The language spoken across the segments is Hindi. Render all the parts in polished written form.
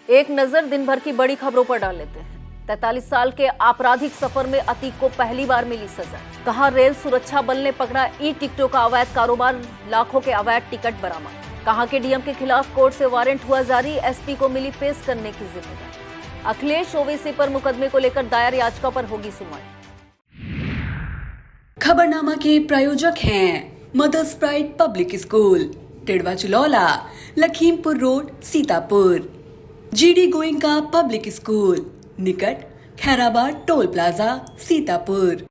एक नजर दिन भर की बड़ी खबरों पर डाल लेते हैं। 43 साल के आपराधिक सफर में अतीक को पहली बार मिली सजा। कहा रेल सुरक्षा बल ने पकड़ा ई टिकटों का अवैध कारोबार, लाखों के अवैध टिकट बरामद। कहा के डीएम के खिलाफ कोर्ट से वारंट हुआ जारी, एसपी को मिली पेश करने की जिम्मेदारी। अखिलेश ओवैसी पर मुकदमे को लेकर दायर याचिका पर होगी सुनवाई। खबरनामा के प्रायोजक हैं mother's pride public school, Tidwa Chilaula, Lakhimpur road, Sitapur. GD Goenka public school, निकट खैराबाद टोल प्लाजा, सीतापुर।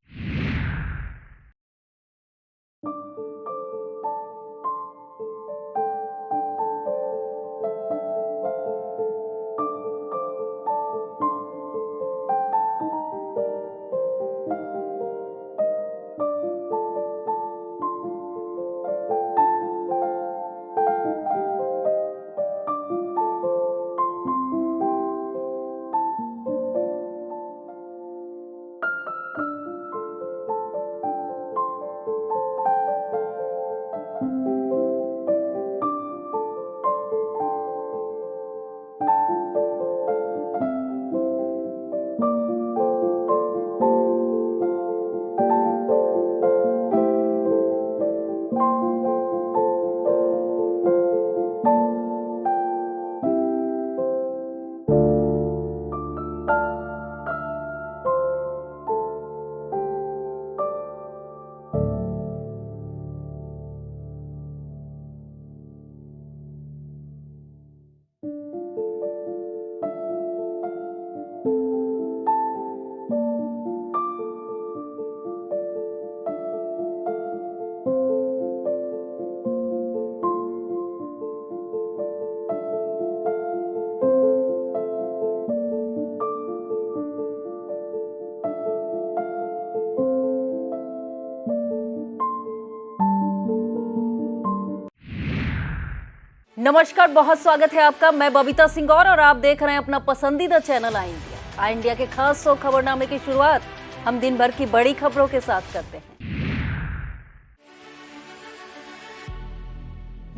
नमस्कार, बहुत स्वागत है आपका। मैं बबीता सिंह और आप देख रहे हैं अपना पसंदीदा चैनल आई इंडिया। आई इंडिया के खास शो खबरनामे की शुरुआत हम दिन भर की बड़ी खबरों के साथ करते हैं।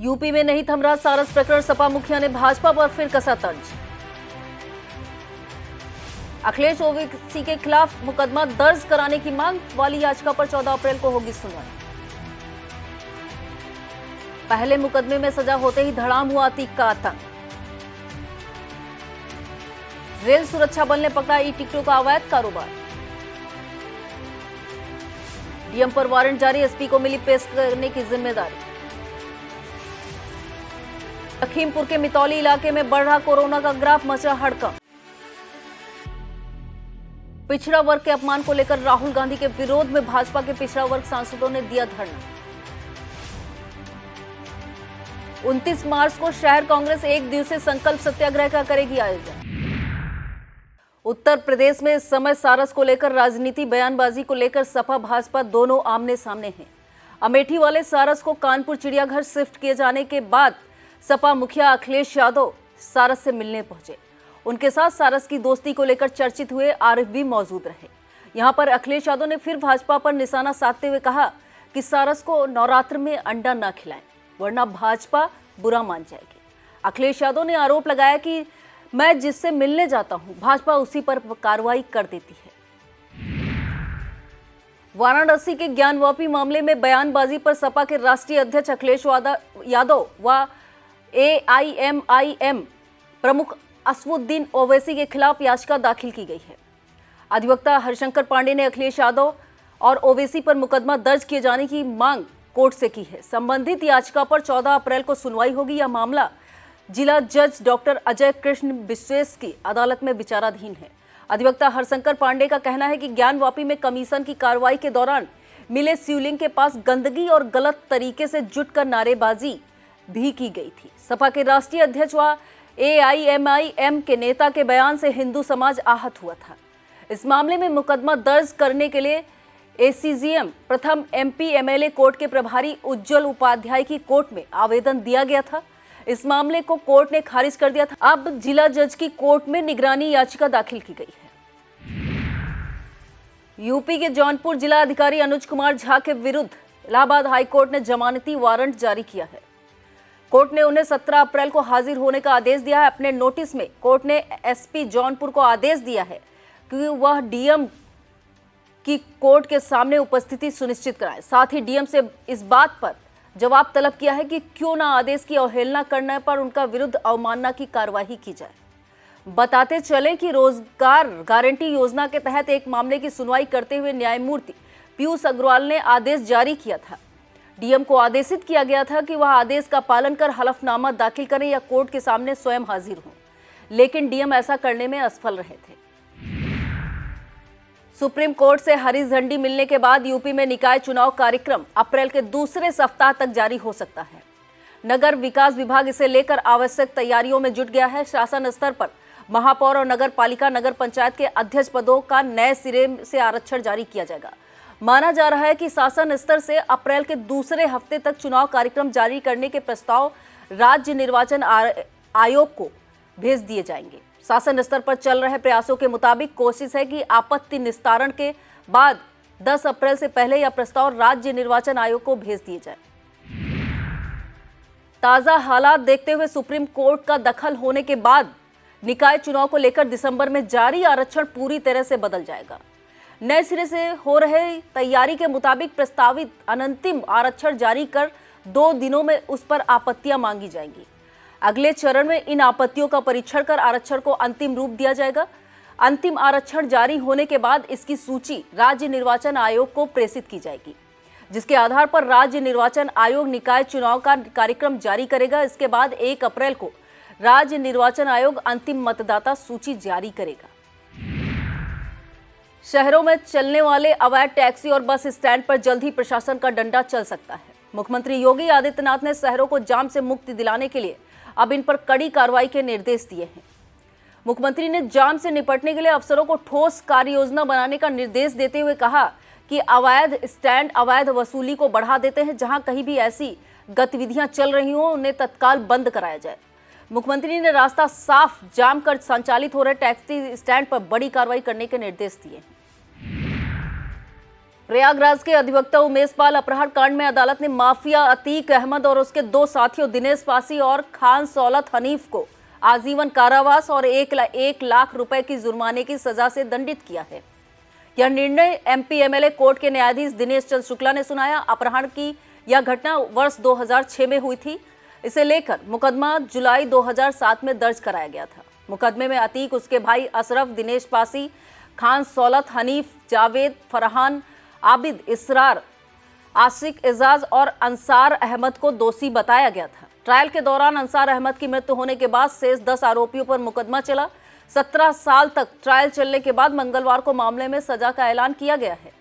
यूपी में नहीं थम रहा सारस प्रकरण, सपा मुखिया ने भाजपा पर फिर कसा तंज। अखिलेश ओवैसी के खिलाफ मुकदमा दर्ज कराने की मांग वाली याचिका पर 14 अप्रैल को होगी सुनवाई। पहले मुकदमे में सजा होते ही धड़ाम हुआ अतीक का आतंक। रेल सुरक्षा बल ने पकड़ा ई टिकटों का अवैध कारोबार। डीएम पर वारंट जारी, एसपी को मिली पेश करने की जिम्मेदारी। लखीमपुर के मितौली इलाके में बढ़ रहा कोरोना का ग्राफ, मचा हड़कंप। पिछड़ा वर्ग के अपमान को लेकर राहुल गांधी के विरोध में भाजपा के पिछड़ा वर्ग सांसदों ने दिया धरना। 29 मार्च को शहर कांग्रेस एक दिवसीय संकल्प सत्याग्रह का करेगी आयोजन। उत्तर प्रदेश में इस समय सारस को लेकर राजनीति, बयानबाजी को लेकर सपा भाजपा दोनों आमने सामने हैं। अमेठी वाले सारस को कानपुर चिड़ियाघर शिफ्ट किए जाने के बाद सपा मुखिया अखिलेश यादव सारस से मिलने पहुंचे। उनके साथ सारस की दोस्ती को लेकर चर्चित हुए आरिफ भी मौजूद रहे। यहां पर अखिलेश यादव ने फिर भाजपा पर निशाना साधते हुए कहा कि सारस को नवरात्र में अंडा न खिलाएं, वरना भाजपा बुरा मान जाएगी। अखिलेश यादव ने आरोप लगाया कि मैं जिससे मिलने जाता हूं, भाजपा उसी पर कार्रवाई कर देती है। वाराणसी के ज्ञानवापी मामले में बयानबाजी पर सपा के राष्ट्रीय अध्यक्ष अखिलेश यादव व एआईएमआईएम प्रमुख असदुद्दीन ओवैसी के खिलाफ याचिका दाखिल की गई है। अधिवक्ता हरिशंकर पांडे ने अखिलेश यादव और ओवैसी पर मुकदमा दर्ज किए जाने की मांग कोर्ट से की है। संबंधित याचिका पर 14 अप्रैल को सुनवाई होगी। यह मामला जिला जज डॉक्टर अजय कृष्ण विश्वेश की अदालत में विचाराधीन है। अधिवक्ता हरिशंकर पांडे का कहना है कि ज्ञानवापी में कमीशन की कार्रवाई के दौरान मिले शिवलिंग के पास गंदगी और गलत तरीके से जुटकर नारेबाजी भी की गई थी। सपा के राष्ट्रीय अध्यक्ष व एआईएमआईएम के नेता के बयान से हिंदू समाज आहत हुआ था। इस मामले में मुकदमा दर्ज करने के लिए एसीजीएम प्रथम एमपी एमएलए कोर्ट के प्रभारी उज्जवल उपाध्याय की कोर्ट में आवेदन दिया गया था। इस मामले को कोर्ट ने खारिज कर दिया था। अब जिला जज की कोर्ट में निगरानी याचिका दाखिल की गई है। यूपी के जौनपुर जिला अधिकारी अनुज कुमार झा के विरुद्ध इलाहाबाद हाईकोर्ट ने जमानती वारंट जारी किया है। कोर्ट ने उन्हें 17 अप्रैल को हाजिर होने का आदेश दिया है। अपने नोटिस में कोर्ट ने एसपी जौनपुर को आदेश दिया है कि वह डीएम की कोर्ट के सामने उपस्थिति सुनिश्चित कराएं। साथ ही डीएम से इस बात पर जवाब तलब किया है कि क्यों ना आदेश की अवहेलना करने पर उनका विरुद्ध अवमानना की कार्रवाई की जाए। बताते चले कि रोजगार गारंटी योजना के तहत एक मामले की सुनवाई करते हुए न्यायमूर्ति पीयूष अग्रवाल ने आदेश जारी किया था। डीएम को आदेशित किया गया था कि वह आदेश का पालन कर हलफनामा दाखिल करें या कोर्ट के सामने स्वयं हाजिर हों, लेकिन डीएम ऐसा करने में असफल रहे थे। सुप्रीम कोर्ट से हरी झंडी मिलने के बाद यूपी में निकाय चुनाव कार्यक्रम अप्रैल के दूसरे सप्ताह तक जारी हो सकता है। नगर विकास विभाग इसे लेकर आवश्यक तैयारियों में जुट गया है। शासन स्तर पर महापौर और नगर पालिका नगर पंचायत के अध्यक्ष पदों का नए सिरे से आरक्षण जारी किया जाएगा। माना जा रहा है कि शासन स्तर से अप्रैल के दूसरे हफ्ते तक चुनाव कार्यक्रम जारी करने के प्रस्ताव राज्य निर्वाचन आयोग को भेज दिए जाएंगे। शासन स्तर पर चल रहे प्रयासों के मुताबिक कोशिश है कि आपत्ति निस्तारण के बाद 10 अप्रैल से पहले यह प्रस्ताव राज्य निर्वाचन आयोग को भेज दिए जाए। ताजा हालात देखते हुए सुप्रीम कोर्ट का दखल होने के बाद निकाय चुनाव को लेकर दिसंबर में जारी आरक्षण पूरी तरह से बदल जाएगा। नए सिरे से हो रहे तैयारी के मुताबिक प्रस्तावित अनंतिम आरक्षण जारी कर 2 दिनों में उस पर आपत्तियां मांगी जाएंगी। अगले चरण में इन आपत्तियों का परीक्षण कर आरक्षण को अंतिम रूप दिया जाएगा। अंतिम आरक्षण जारी होने के बाद इसकी सूची राज्य निर्वाचन आयोग को प्रेषित की जाएगी, जिसके आधार पर राज्य निर्वाचन आयोग निकाय चुनाव का कार्यक्रम जारी करेगा। इसके बाद 1 अप्रैल को राज्य निर्वाचन आयोग अंतिम मतदाता सूची जारी करेगा। शहरों में चलने वाले अवैध टैक्सी और बस स्टैंड पर जल्द ही प्रशासन का डंडा चल सकता है। मुख्यमंत्री योगी आदित्यनाथ ने शहरों को जाम से मुक्ति दिलाने के लिए अब इन पर कड़ी कार्रवाई के निर्देश दिए हैं। मुख्यमंत्री ने जाम से निपटने के लिए अफसरों को ठोस कार्य योजना बनाने का निर्देश देते हुए कहा कि अवैध स्टैंड अवैध वसूली को बढ़ा देते हैं। जहां कहीं भी ऐसी गतिविधियां चल रही हों उन्हें तत्काल बंद कराया जाए। मुख्यमंत्री ने रास्ता साफ जाम कर संचालित हो रहे टैक्सी स्टैंड पर बड़ी कार्रवाई करने के निर्देश दिए। प्रयागराज के अधिवक्ता उमेश पाल अपहरण कांड में अदालत ने माफिया अतीक अहमद और उसके 2 साथियों दिनेश पासी और खान सौलत हनीफ को आजीवन कारावास और 1 लाख रुपए की जुर्माने की सजा से दंडित किया है। यह निर्णय एमपी एमएलए कोर्ट के न्यायाधीश दिनेश चंद्र शुक्ला ने सुनाया। अपहरण की यह घटना वर्ष 2006 में हुई थी। इसे लेकर मुकदमा जुलाई 2007 में दर्ज कराया गया था। मुकदमे में अतीक, उसके भाई अशरफ, दिनेश पासी, खान सौलत हनीफ, जावेद, फरहान, आबिद, इसरार, आशिक एजाज और अंसार अहमद को दोषी बताया गया था। ट्रायल के दौरान अंसार अहमद की मृत्यु होने के बाद शेष 10 आरोपियों पर मुकदमा चला। 17 साल तक ट्रायल चलने के बाद मंगलवार को मामले में सजा का ऐलान किया गया है।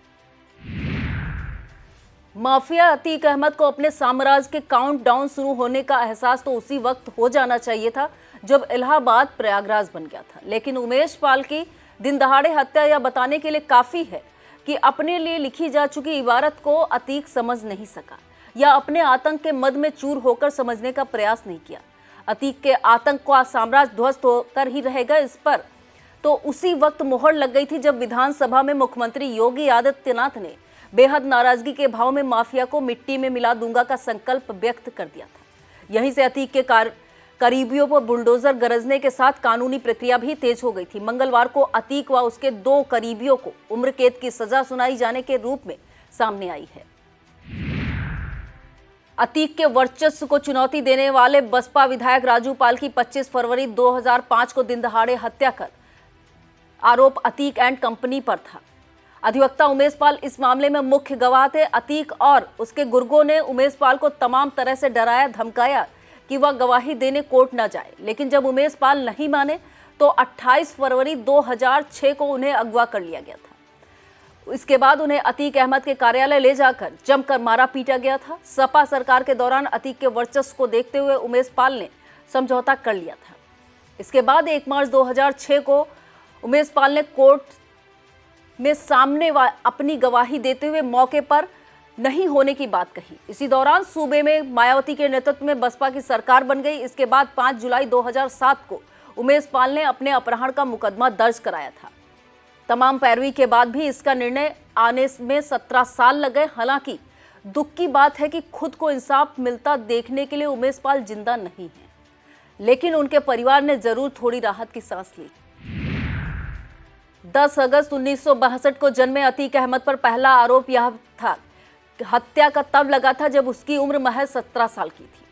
माफिया अतीक अहमद को अपने साम्राज्य के काउंटडाउन शुरू होने का एहसास तो उसी वक्त हो जाना चाहिए था जब इलाहाबाद प्रयागराज बन गया था, लेकिन उमेश पाल की दिन दहाड़े हत्या यह बताने के लिए काफी है कि अपने लिए लिखी जा चुकी इबारत को अतीक समझ नहीं सका या अपने आतंक के मद में चूर होकर समझने का प्रयास नहीं किया। अतीक के आतंक का साम्राज्य ध्वस्त होकर ही रहेगा, इस पर तो उसी वक्त मोहर लग गई थी जब विधानसभा में मुख्यमंत्री योगी आदित्यनाथ ने बेहद नाराजगी के भाव में माफिया को मिट्टी में मिला दूंगा का संकल्प व्यक्त कर दिया था। यहीं से अतीक के करीबियों पर बुलडोजर गरजने के साथ कानूनी प्रक्रिया भी तेज हो गई थी। मंगलवार को अतीक व उसके 2 करीबियों को उम्र कैद की सजा सुनाई जाने के रूप में सामने आई है। अतीक के वर्चस्व को चुनौती देने वाले बसपा विधायक राजू पाल की 25 फरवरी 2005 को दिन दहाड़े हत्या कर आरोप अतीक एंड कंपनी पर था। अधिवक्ता उमेश पाल इस मामले में मुख्य गवाह थे। अतीक और उसके गुर्गों ने उमेश पाल को तमाम तरह से डराया धमकाया कि वह गवाही देने कोर्ट न जाए, लेकिन जब उमेश पाल नहीं माने तो 28 फरवरी 2006 को उन्हें अगवा कर लिया गया था। इसके बाद उन्हें अतीक अहमद के कार्यालय ले जाकर जमकर मारा पीटा गया था। सपा सरकार के दौरान अतीक के वर्चस्व को देखते हुए उमेश पाल ने समझौता कर लिया था। इसके बाद 1 मार्च 2006 को उमेश पाल ने कोर्ट में सामने अपनी गवाही देते हुए मौके पर नहीं होने की बात कही। इसी दौरान सूबे में मायावती के नेतृत्व में बसपा की सरकार बन गई। इसके बाद 5 जुलाई 2007 को उमेश पाल ने अपने अपहरण का मुकदमा दर्ज कराया था। तमाम पैरवी के बाद भी इसका निर्णय आने में 17 साल लग गए। हालांकि दुख की बात है कि खुद को इंसाफ मिलता देखने के लिए उमेश पाल जिंदा नहीं है, लेकिन उनके परिवार ने जरूर थोड़ी राहत की सांस ली। 10 अगस्त 1962 को जन्मे अतीक अहमद पर पहला आरोप यह था, हत्या का तब लगा था जब उसकी उम्र महज 17 साल की थी।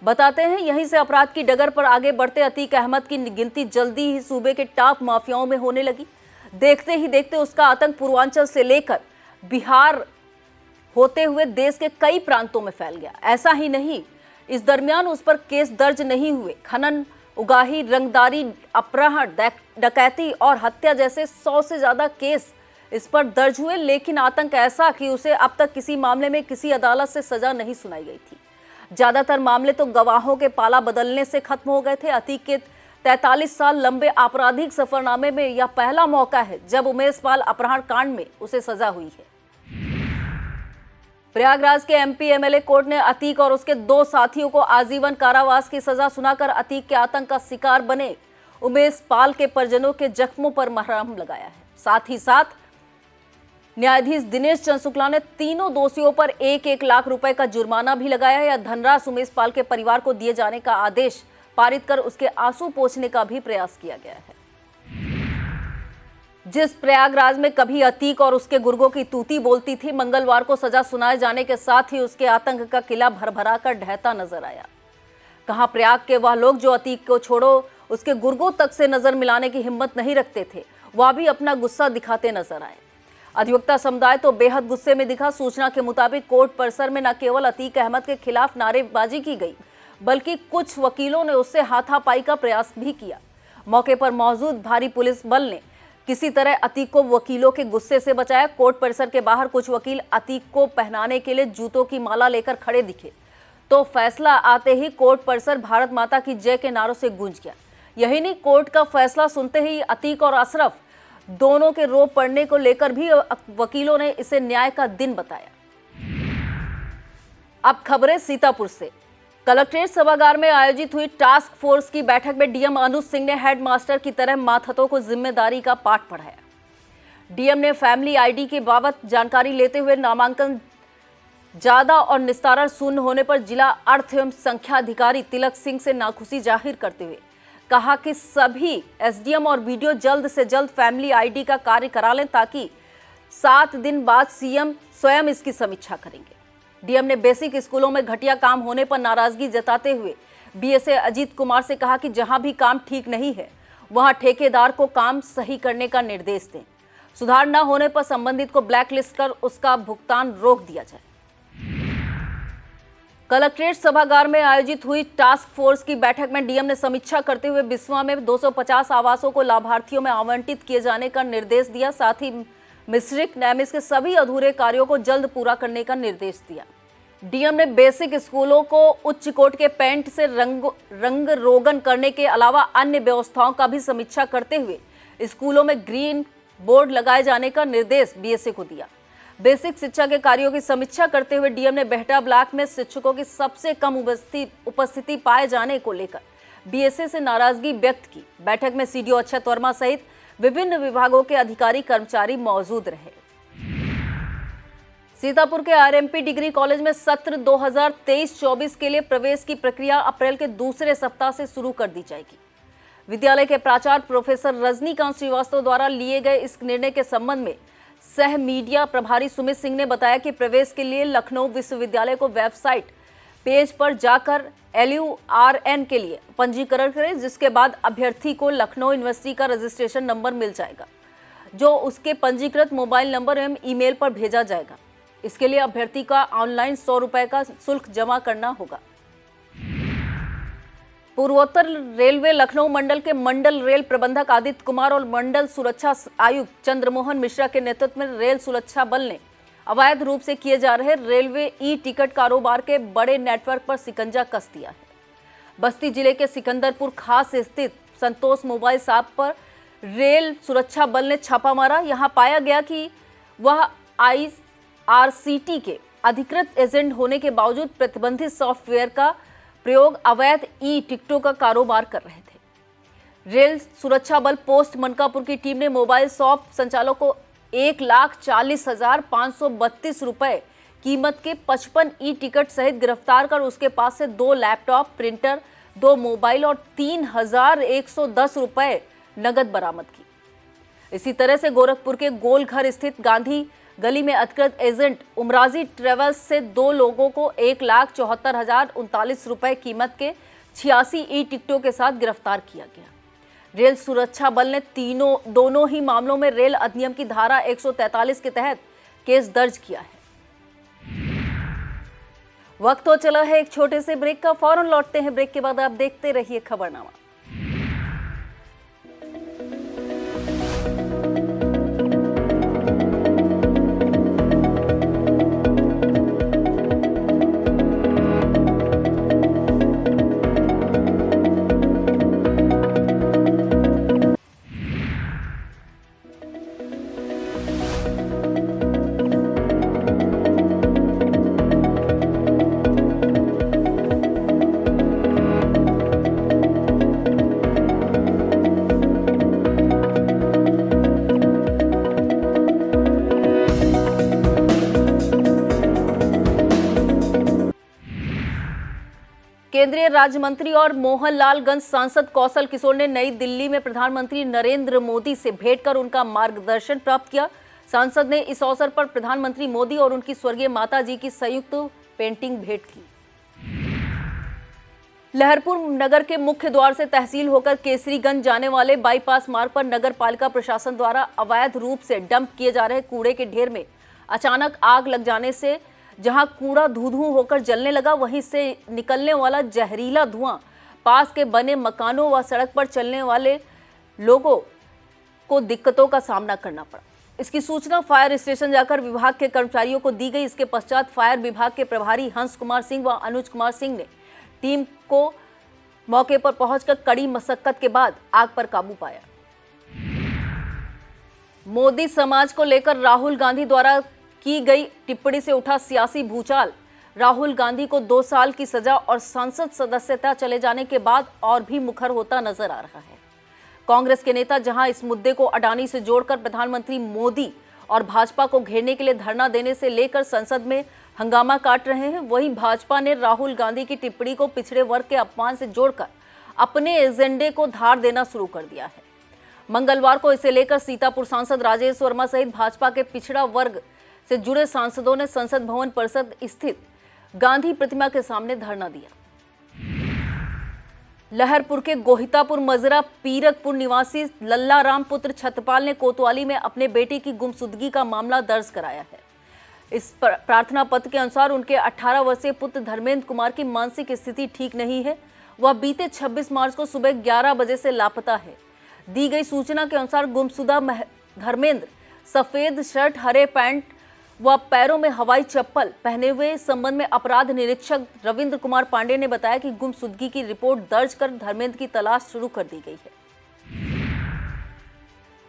बताते हैं यहीं से अपराध की डगर पर आगे बढ़ते अतीक अहमद की गिनती जल्दी ही सूबे के टॉप माफियाओं में होने लगी। देखते ही देखते उसका आतंक पूर्वांचल से लेकर बिहार होते हुए देश के कई प्रांतों में फैल गया। ऐसा ही नहीं, इस दरमियान उस पर केस दर्ज नहीं हुए। खनन, उगाही, रंगदारी, अपहरण, डकैती और हत्या जैसे 100 से ज्यादा केस इस पर दर्ज हुए, लेकिन आतंक ऐसा कि उसे अब तक किसी मामले में किसी अदालत से सजा नहीं सुनाई गई थी। ज्यादातर मामले तो गवाहों के पाला बदलने से खत्म हो गए थे। अतीक के 43 साल लंबे आपराधिक सफरनामे में यह पहला मौका है जब उमेश पाल अपहरण कांड में उसे सजा हुई है। प्रयागराज के एमपी एमएलए कोर्ट ने अतीक और उसके 2 साथियों को आजीवन कारावास की सजा सुनाकर अतीक के आतंक का शिकार बने उमेश पाल के परिजनों के जख्मों पर मरहम लगाया है। साथ ही साथ न्यायाधीश दिनेश चंद्र शुक्ला ने तीनों दोषियों पर 1-1 लाख रुपए का जुर्माना भी लगाया है। यह धनराशि उमेश पाल के परिवार को दिए जाने का आदेश पारित कर उसके आंसू पोंछने का भी प्रयास किया गया है। जिस प्रयागराज में कभी अतीक और उसके गुर्गों की तूती बोलती थी, मंगलवार को सजा सुनाए जाने के साथ ही उसके आतंक का किला भरभरा कर ढहता नजर आया। कहां प्रयाग के वह लोग जो अतीक को छोड़ो उसके गुर्गों तक से नजर मिलाने की हिम्मत नहीं रखते थे, वह भी अपना गुस्सा दिखाते नजर आए। अधिवक्ता समुदाय तो बेहद गुस्से में दिखा। सूचना के मुताबिक कोर्ट परिसर में न केवल अतीक अहमद के खिलाफ नारेबाजी की गई, बल्कि कुछ वकीलों ने उससे हाथापाई का प्रयास भी किया। मौके पर मौजूद भारी पुलिस बल ने किसी तरह अतीक को वकीलों के गुस्से से बचाया। कोर्ट परिसर के बाहर कुछ वकील अतीक को पहनाने के लिए जूतों की माला लेकर खड़े दिखे, तो फैसला आते ही कोर्ट परिसर भारत माता की जय के नारों से गूंज गया। यही नहीं, कोर्ट का फैसला सुनते ही अतीक और अशरफ दोनों के रो पड़ने को लेकर भी वकीलों ने इसे न्याय का दिन बताया। अब खबरें सीतापुर से। कलेक्ट्रेट सभागार में आयोजित हुई टास्क फोर्स की बैठक में डीएम अनुज सिंह ने हेडमास्टर की तरह मातहतों को जिम्मेदारी का पाठ पढ़ाया। डीएम ने फैमिली आईडी के बाबत जानकारी लेते हुए नामांकन ज्यादा और निस्तारण शून्य होने पर जिला अर्थ एवं संख्या अधिकारी तिलक सिंह से नाखुशी जाहिर करते हुए कहा कि सभी एसडीएम और बीडीओ जल्द से जल्द फैमिली आईडी का कार्य करा लें, ताकि 7 दिन बाद सीएम स्वयं इसकी समीक्षा करेंगे। डीएम ने बेसिक स्कूलों में घटिया काम होने पर नाराजगी जताते हुए बीएसए अजीत कुमार से कहा कि जहां भी काम ठीक नहीं है वहां ठेकेदार को काम सही करने का निर्देश दें। सुधार न होने पर संबंधित को ब्लैकलिस्ट कर उसका भुगतान रोक दिया जाए। कलेक्ट्रेट सभागार में आयोजित हुई टास्क फोर्स की बैठक में डीएम ने समीक्षा करते हुए बिस्वा में 250 आवासों को लाभार्थियों में आवंटित किए जाने का निर्देश दिया। साथ ही मिश्रिक नैमिष के सभी अधूरे कार्यों को जल्द पूरा करने का निर्देश दिया। डीएम ने बेसिक स्कूलों को उच्च कोट के पेंट से रंग रोगन करने के अलावा अन्य व्यवस्थाओं का भी समीक्षा करते हुए स्कूलों में ग्रीन बोर्ड लगाए जाने का निर्देश बीएसए को दिया। बेसिक शिक्षा के कार्यों की समीक्षा करते हुए डीएम ने बेहटा ब्लॉक में शिक्षकों की सबसे कम उपस्थिति पाए जाने को लेकर बीएसए से नाराजगी व्यक्त की। बैठक में सीडीओ अक्षत वर्मा सहित विभिन्न विभागों के अधिकारी कर्मचारी मौजूद रहे। सीतापुर के आरएमपी डिग्री कॉलेज में सत्र 2023-24 के लिए प्रवेश की प्रक्रिया अप्रैल के दूसरे सप्ताह से शुरू कर दी जाएगी। विद्यालय के प्राचार्य प्रोफेसर रजनीकांत श्रीवास्तव द्वारा लिए गए इस निर्णय के संबंध में सह मीडिया प्रभारी सुमित सिंह ने बताया कि प्रवेश के लिए लखनऊ विश्वविद्यालय को वेबसाइट पेज पर जाकर LURN के लिए पंजीकरण करें, जिसके बाद अभ्यर्थी को लखनऊ यूनिवर्सिटी का रजिस्ट्रेशन नंबर मिल जाएगा, जो उसके पंजीकृत मोबाइल नंबर एवं ईमेल पर भेजा जाएगा। इसके लिए अभ्यर्थी का ऑनलाइन 100 रुपए का शुल्क जमा करना होगा। पूर्वोत्तर रेलवे लखनऊ मंडल के मंडल रेल प्रबंधक आदित्य कुमार और मंडल सुरक्षा आयुक्त चंद्रमोहन मिश्रा के नेतृत्व में रेल सुरक्षा बल ने अवैध रूप से किए जा रहे रेलवे ई टिकट कारोबार के बड़े नेटवर्क पर शिकंजा कस दिया है। बस्ती जिले के सिकंदरपुर खास स्थित संतोष मोबाइल शॉप पर रेल सुरक्षा बल ने छापा मारा। यहां पाया गया कि वह IRCT के अधिकृत एजेंट होने के बावजूद प्रतिबंधित सॉफ्टवेयर का प्रयोग अवैध ई टिकटों का कारोबार कर रहे थे। रेल सुरक्षा बल पोस्ट मनकापुर की टीम ने मोबाइल शॉप संचालक को 1,40,532 रुपए कीमत के 55 ई टिकट सहित गिरफ्तार कर उसके पास से 2 लैपटॉप, प्रिंटर, 2 मोबाइल और 3,110 रुपए नगद बरामद की। इसी तरह से गोरखपुर के गोलघर स्थित गांधी गली में अधिकृत एजेंट उमराजी ट्रेवल्स से 2 लोगों को 1,74,039 रुपए कीमत के 86 ई टिकटों के साथ गिरफ्तार किया गया। रेल सुरक्षा बल ने दोनों ही मामलों में रेल अधिनियम की धारा 143 के तहत केस दर्ज किया है। वक्त हो चला है एक छोटे से ब्रेक का, फौरन लौटते हैं ब्रेक के बाद। आप देखते रहिए खबरनामा। केंद्रीय राज्य मंत्री और मोहनलालगंज सांसद कौशल किशोर ने नई दिल्ली में प्रधानमंत्री नरेंद्र मोदी से भेंट कर उनका मार्गदर्शन प्राप्त किया। सांसद ने इस अवसर पर प्रधानमंत्री मोदी और उनकी स्वर्गीय माता जी की संयुक्त पेंटिंग भेंट की। लहरपुर नगर के मुख्य द्वार से तहसील होकर केसरीगंज जाने वाले बाईपास मार्ग पर नगर पालिका प्रशासन द्वारा अवैध रूप से डंप किए जा रहे कूड़े के ढेर में अचानक आग लग जाने से जहां कूड़ा धू-धू होकर जलने लगा, वहीं से निकलने वाला जहरीला धुआं पास के बने मकानों व सड़क पर चलने वाले लोगों को दिक्कतों का सामना करना पड़ा। इसकी सूचना फायर स्टेशन जाकर विभाग के कर्मचारियों को दी गई। इसके पश्चात फायर विभाग के प्रभारी हंस कुमार सिंह व अनुज कुमार सिंह ने टीम को मौके पर पहुंचकर कड़ी मशक्कत के बाद आग पर काबू पाया। मोदी समाज को लेकर राहुल गांधी द्वारा की गई टिप्पणी से उठा सियासी भूचाल। राहुल गांधी को 2 साल की सजा और संसद सदस्यता चले जाने के बाद और भी मुखर होता नजर आ रहा है। कांग्रेस के नेता जहां इस मुद्दे को अडानी से जोड़कर प्रधानमंत्री मोदी और भाजपा को घेरने के लिए धरना देने से लेकर संसद में हंगामा काट रहे हैं, वहीं भाजपा ने राहुल गांधी की टिप्पणी को पिछड़े वर्ग के अपमान से जोड़कर अपने एजेंडे को धार देना शुरू कर दिया है। मंगलवार को इसे लेकर सीतापुर सांसद राजेश वर्मा सहित भाजपा के पिछड़ा वर्ग से जुड़े सांसदों ने संसद भवन परिसर स्थित गांधी प्रतिमा के सामने धरना दिया। लहरपुर के गोहितापुर मजरा पीरकपुर निवासी लल्लाराम पुत्र छत्रपाल ने कोतवाली में अपने बेटे की गुमशुदगी का मामला दर्ज कराया है। इस प्रार्थना पत्र के अनुसार उनके 18 वर्षीय पुत्र धर्मेंद्र कुमार की मानसिक स्थिति ठीक नहीं है। वह बीते 26 मार्च को सुबह 11 बजे से लापता है। दी गई सूचना के अनुसार गुमशुदा धर्मेंद्र सफेद शर्ट, हरे पैंट व पैरों में हवाई चप्पल पहने हुए। इस संबंध में अपराध निरीक्षक रविंद्र कुमार पांडे ने बताया कि गुमशुदगी की रिपोर्ट दर्ज कर धर्मेंद्र की तलाश शुरू कर दी गई है।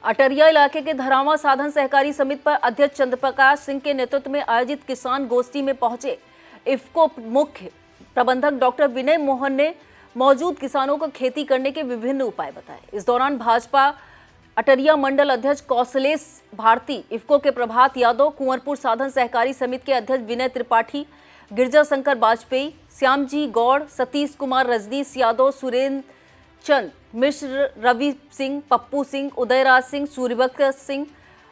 अटरिया इलाके के धरावा साधन सहकारी समिति पर अध्यक्ष चंद्रप्रकाश सिंह के नेतृत्व में आयोजित किसान गोष्ठी में पहुंचे इफ्को मुख्य प्रबंधक डॉक्टर विनय मोहन ने मौजूद किसानों को खेती करने के विभिन्न उपाय बताए। इस दौरान भाजपा अटरिया मंडल अध्यक्ष कौशलेश भारती, इफ्को के प्रभात यादव, कुंवरपुर साधन सहकारी समिति के अध्यक्ष विनय त्रिपाठी, गिरजा शंकर वाजपेयी, श्यामजी गौड़, सतीश कुमार, रजनीश यादव, सुरेंद्र चंद मिश्र, रवि सिंह, पप्पू सिंह, उदयराज सिंह, सूर्यभक्त सिंह,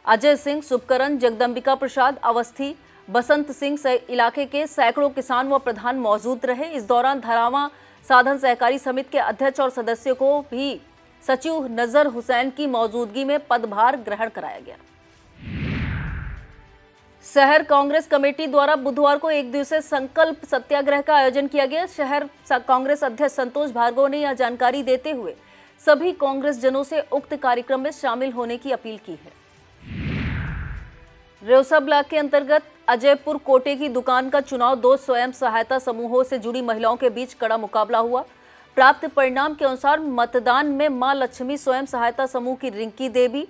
अजय सिंह, शुभकरण, जगदम्बिका प्रसाद, अवस्थी, बसंत सिंह सहित इलाके के सैकड़ों किसान व प्रधान मौजूद रहे। इस दौरान धरावा साधन सहकारी समिति के अध्यक्ष और सदस्यों को भी सचिव नजर हुसैन की मौजूदगी में पदभार ग्रहण कराया गया। शहर कांग्रेस कमेटी द्वारा बुधवार को 1 दिवसीय संकल्प सत्याग्रह का आयोजन किया गया। शहर कांग्रेस अध्यक्ष संतोष भार्गव ने यह जानकारी देते हुए सभी कांग्रेस जनों से उक्त कार्यक्रम में शामिल होने की अपील की है। रेउसा ब्लॉक के अंतर्गत अजयपुर कोटे की दुकान का चुनाव 2 स्वयं सहायता समूहों से जुड़ी महिलाओं के बीच कड़ा मुकाबला हुआ। प्राप्त परिणाम के अनुसार मतदान में मां लक्ष्मी स्वयं सहायता समूह की रिंकी देवी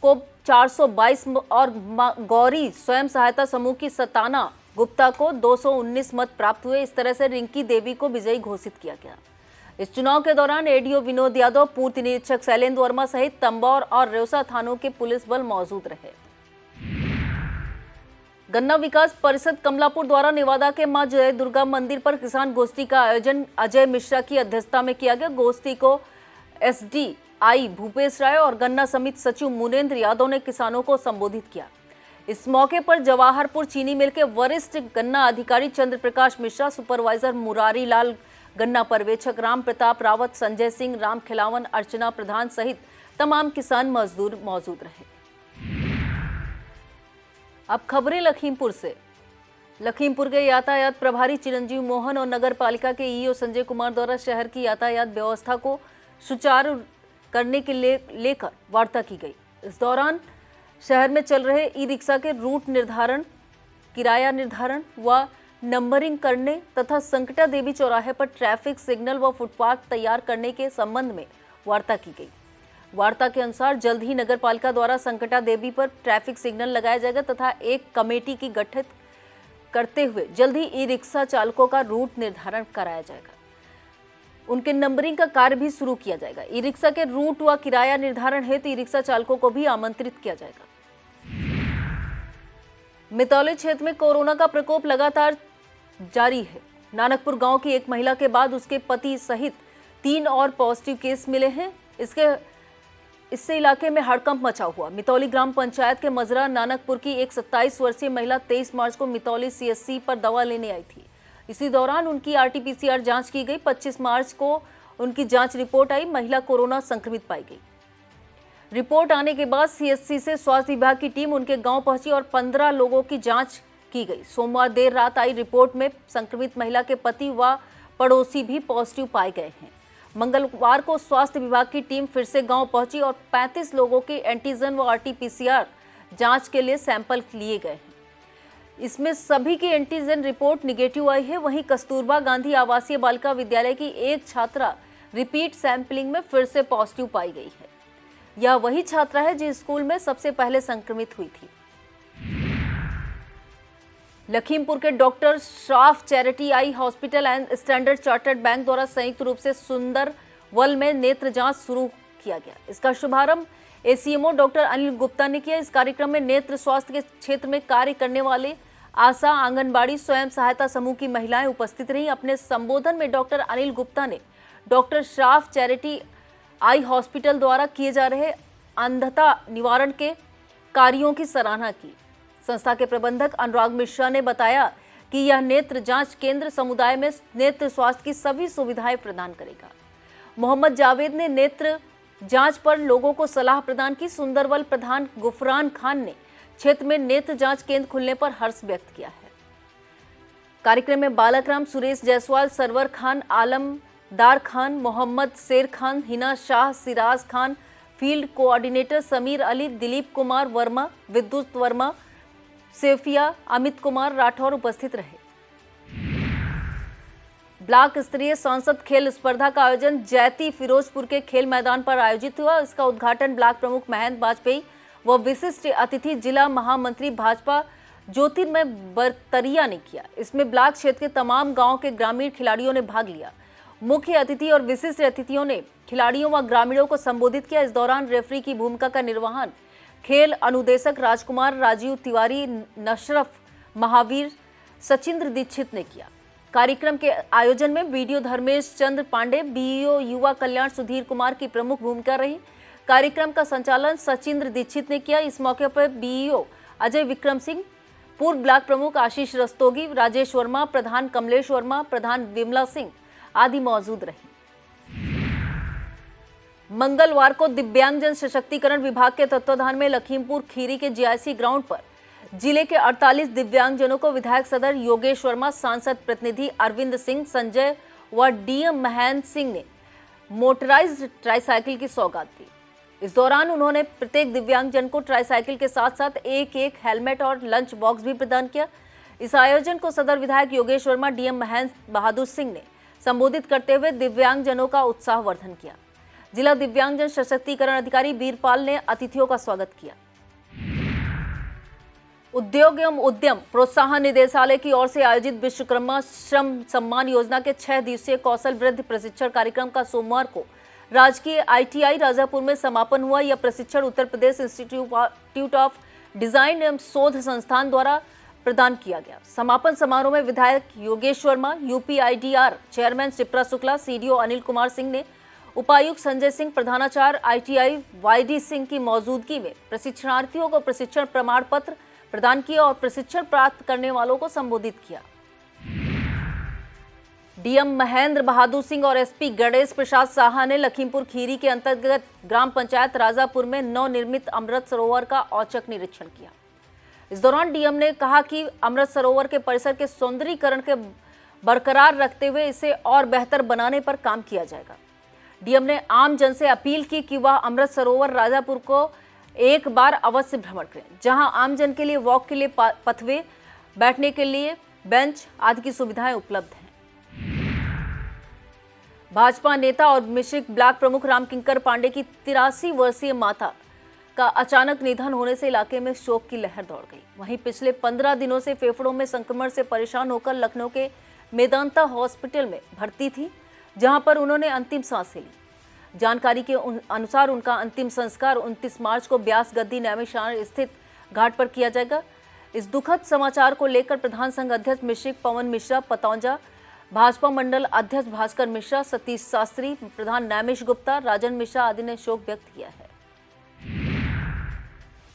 को 422 और गौरी स्वयं सहायता समूह की सताना गुप्ता को 219 मत प्राप्त हुए। इस तरह से रिंकी देवी को विजयी घोषित किया गया। इस चुनाव के दौरान एडीओ विनोद यादव, पूर्ति निरीक्षक शैलेंद्र वर्मा सहित तंबौर और रेउसा थानों के पुलिस बल मौजूद रहे। गन्ना विकास परिषद कमलापुर द्वारा नेवादा के मां जय दुर्गा मंदिर पर किसान गोष्ठी का आयोजन अजय मिश्रा की अध्यक्षता में किया गया। गोष्ठी को एसडीआई भूपेश राय और गन्ना समिति सचिव मुनेन्द्र यादव ने किसानों को संबोधित किया। इस मौके पर जवाहरपुर चीनी मिल के वरिष्ठ गन्ना अधिकारी चंद्र प्रकाश मिश्रा, सुपरवाइजर मुरारी लाल, गन्ना पर्यवेक्षक राम प्रताप रावत, संजय सिंह, राम खिलावन, अर्चना प्रधान सहित तमाम किसान मजदूर मौजूद रहे। अब खबरें लखीमपुर से। लखीमपुर के यातायात प्रभारी चिरंजीव मोहन और नगर पालिका के ईओ संजय कुमार द्वारा शहर की यातायात व्यवस्था को सुचारू करने के लेकर वार्ता की गई। इस दौरान शहर में चल रहे ई रिक्शा के रूट निर्धारण, किराया निर्धारण व नंबरिंग करने तथा संकटा देवी चौराहे पर ट्रैफिक सिग्नल व फुटपाथ तैयार करने के संबंध में वार्ता की गई। वार्ता के अनुसार जल्द ही नगर पालिका द्वारा संकटा देवी पर ट्रैफिक सिग्नल लगाया जाएगा तथा एक कमेटी की गठित करते हुए जल्द ही ई रिक्शा चालकों का रूट निर्धारण कराया जाएगा। उनके नंबरिंग का कार्य भी शुरू किया जाएगा। ई रिक्शा के रूट व किराया निर्धारण हेतु ई रिक्शा चालकों को भी आमंत्रित किया जाएगा। मितौली क्षेत्र में कोरोना का प्रकोप लगातार जारी है। नानकपुर गांव की एक महिला के बाद उसके पति सहित 3 और पॉजिटिव केस मिले हैं। इससे इलाके में हड़कंप मचा हुआ। मितौली ग्राम पंचायत के मजरा नानकपुर की एक 27 वर्षीय महिला 23 मार्च को मितौली सीएससी पर दवा लेने आई थी। इसी दौरान उनकी आरटीपीसीआर जांच की गई। 25 मार्च को उनकी जांच रिपोर्ट आई। महिला कोरोना संक्रमित पाई गई। रिपोर्ट आने के बाद सीएससी से स्वास्थ्य विभाग की टीम उनके गांव पहुंची और 15 लोगों की जांच की गई। सोमवार देर रात आई रिपोर्ट में संक्रमित महिला के पति व पड़ोसी भी पॉजिटिव पाए गए हैं। मंगलवार को स्वास्थ्य विभाग की टीम फिर से गांव पहुंची और 35 लोगों की एंटीजन व आरटीपीसीआर जांच के लिए सैंपल लिए गए हैं। इसमें सभी की एंटीजन रिपोर्ट निगेटिव आई है। वहीं कस्तूरबा गांधी आवासीय बालिका विद्यालय की एक छात्रा रिपीट सैंपलिंग में फिर से पॉजिटिव पाई गई है। यह वही छात्रा है जिस स्कूल में सबसे पहले संक्रमित हुई थी। लखीमपुर के doctor Shroff charity eye hospital and standard chartered bank द्वारा संयुक्त रूप से सुंदरवल में नेत्र जांच शुरू किया गया। इसका शुभारंभ एसीएमओ डॉक्टर अनिल गुप्ता ने किया। इस कार्यक्रम में नेत्र स्वास्थ्य के क्षेत्र में कार्य करने वाले आशा, आंगनबाड़ी, स्वयं सहायता समूह की महिलाएं उपस्थित रहीं। अपने संबोधन में डॉक्टर अनिल गुप्ता ने doctor Shroff charity eye hospital द्वारा किए जा रहे अंधता निवारण के कार्यों की सराहना की। संस्था के प्रबंधक अनुराग मिश्रा ने बताया कि यह नेत्र जांच केंद्र समुदाय में नेत्र स्वास्थ्य की सभी सुविधाएं प्रदान करेगा। मोहम्मद जावेद ने नेत्र जांच पर लोगों को सलाह प्रदान की। सुंदरवल प्रधान गुफरान खान ने क्षेत्र में नेत्र जांच केंद्र खुलने पर हर्ष व्यक्त किया है। कार्यक्रम में बालकराम, सुरेश जायसवाल, सरवर खान, आलमदार खान, मोहम्मद शेर खान, हिना शाह, सिराज खान, फील्ड कोऑर्डिनेटर समीर अली, दिलीप कुमार वर्मा, विद्युत वर्मा, सेफिया, अमित कुमार राठौर उपस्थित रहे। ब्लॉक स्तरीय सांसद खेल स्पर्धा का आयोजन जैती फिरोजपुर के खेल मैदान पर आयोजित हुआ। इसका उद्घाटन ब्लॉक प्रमुख महेंद्र वाजपेयी व विशिष्ट अतिथि जिला महामंत्री भाजपा ज्योतिर्मय बरतरिया ने किया। इसमें ब्लॉक क्षेत्र के तमाम गांव के ग्रामीण खिलाड़ियों ने भाग लिया। मुख्य अतिथि और विशिष्ट अतिथियों ने खिलाड़ियों व ग्रामीणों को संबोधित किया। इस दौरान रेफरी की भूमिका का निर्वहन खेल अनुदेशक राजकुमार, राजीव तिवारी, नशरफ महावीर, सचिंद्र दीक्षित ने किया। कार्यक्रम के आयोजन में वीडियो धर्मेश चंद्र पांडे, बीईओ युवा कल्याण सुधीर कुमार की प्रमुख भूमिका रही। कार्यक्रम का संचालन सचिंद्र दीक्षित ने किया। इस मौके पर बीईओ अजय विक्रम सिंह, पूर्व ब्लॉक प्रमुख आशीष रस्तोगी, राजेश वर्मा, प्रधान कमलेश वर्मा, प्रधान विमला सिंह आदि मौजूद रहे। मंगलवार को दिव्यांगजन सशक्तिकरण विभाग के तत्वाधान में लखीमपुर खीरी के जीआईसी ग्राउंड पर जिले के 48 दिव्यांगजनों को विधायक सदर योगेश वर्मा, सांसद प्रतिनिधि अरविंद सिंह, संजय व डीएम महेंद्र सिंह ने मोटराइज्ड ट्राईसाइकिल की सौगात दी। इस दौरान उन्होंने प्रत्येक दिव्यांगजन को ट्राईसाइकिल के साथ साथ एक हेलमेट और लंच बॉक्स भी प्रदान किया। इस आयोजन को सदर विधायक योगेश वर्मा, डीएम महेंद्र बहादुर सिंह ने संबोधित करते हुए दिव्यांगजनों का उत्साहवर्धन किया। जिला दिव्यांगजन सशक्तिकरण अधिकारी वीरपाल ने अतिथियों का स्वागत किया। उद्योग एवं उद्यम प्रोत्साहन निदेशालय की ओर से आयोजित विश्वकर्मा श्रम सम्मान योजना के 6 दिवसीय कौशल वृद्धि प्रशिक्षण कार्यक्रम का सोमवार को राजकीय आईटीआई राजापुर में समापन हुआ। यह प्रशिक्षण Uttar Pradesh institute of design एवं शोध संस्थान द्वारा प्रदान किया गया। समापन समारोह में विधायक योगेश वर्मा, यूपीआईडीआर चेयरमैन शिप्रा शुक्ला, सीडीओ अनिल कुमार सिंह ने उपायुक्त संजय सिंह, प्रधानाचार्य आईटीआई वाईडी सिंह की मौजूदगी में प्रशिक्षणार्थियों को प्रशिक्षण प्रमाण पत्र प्रदान किया और प्रशिक्षण प्राप्त करने वालों को संबोधित किया। डीएम महेंद्र बहादुर सिंह और एसपी गणेश प्रसाद साहा ने लखीमपुर खीरी के अंतर्गत ग्राम पंचायत राजापुर में नवनिर्मित अमृत सरोवर का औचक निरीक्षण किया। इस दौरान डीएम ने कहा कि अमृत सरोवर के परिसर के सौंदर्यीकरण के बरकरार रखते हुए इसे और बेहतर बनाने पर काम किया जाएगा। डीएम ने आम जन से अपील की कि वह अमृत सरोवर राजापुर को एक बार अवश्य भ्रमण करें, जहां आम जन के लिए वॉक के लिए पथवे, बैठने के लिए बेंच आदि की सुविधाएं उपलब्ध हैं। भाजपा नेता और मिश्रिक ब्लॉक प्रमुख रामकिंकर पांडे की 83 वर्षीय माता का अचानक निधन होने से इलाके में शोक की लहर दौड़ गई। वहीं पिछले 15 दिनों से फेफड़ों में संक्रमण से परेशान होकर लखनऊ के मेदांता हॉस्पिटल में भर्ती थी, जहां पर उन्होंने अंतिम सांसें ली। जानकारी के अनुसार उनका अंतिम संस्कार 29 मार्च को ब्यास गद्दी नैमिषारण्य स्थित घाट पर किया जाएगा। इस दुखद समाचार को लेकर प्रधान संघ अध्यक्ष मिश्रिक पवन मिश्रा पतौंजा, भाजपा मंडल अध्यक्ष भास्कर मिश्रा, सतीश शास्त्री, प्रधान नैमिष गुप्ता, राजन मिश्रा आदि ने शोक व्यक्त किया है।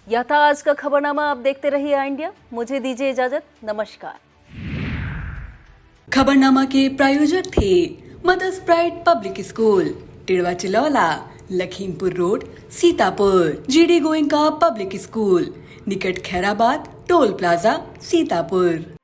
यह था आज का खबरनामा। आप देखते रहिए आई इंडिया। मुझे दीजिए इजाजत। नमस्कार। खबरनामा के प्रायोजक थे mother's pride public school, Tidwa Chilaula, Lakhimpur road, Sitapur. GD Goenka public school, निकट खैराबाद, टोल प्लाजा, सीतापुर।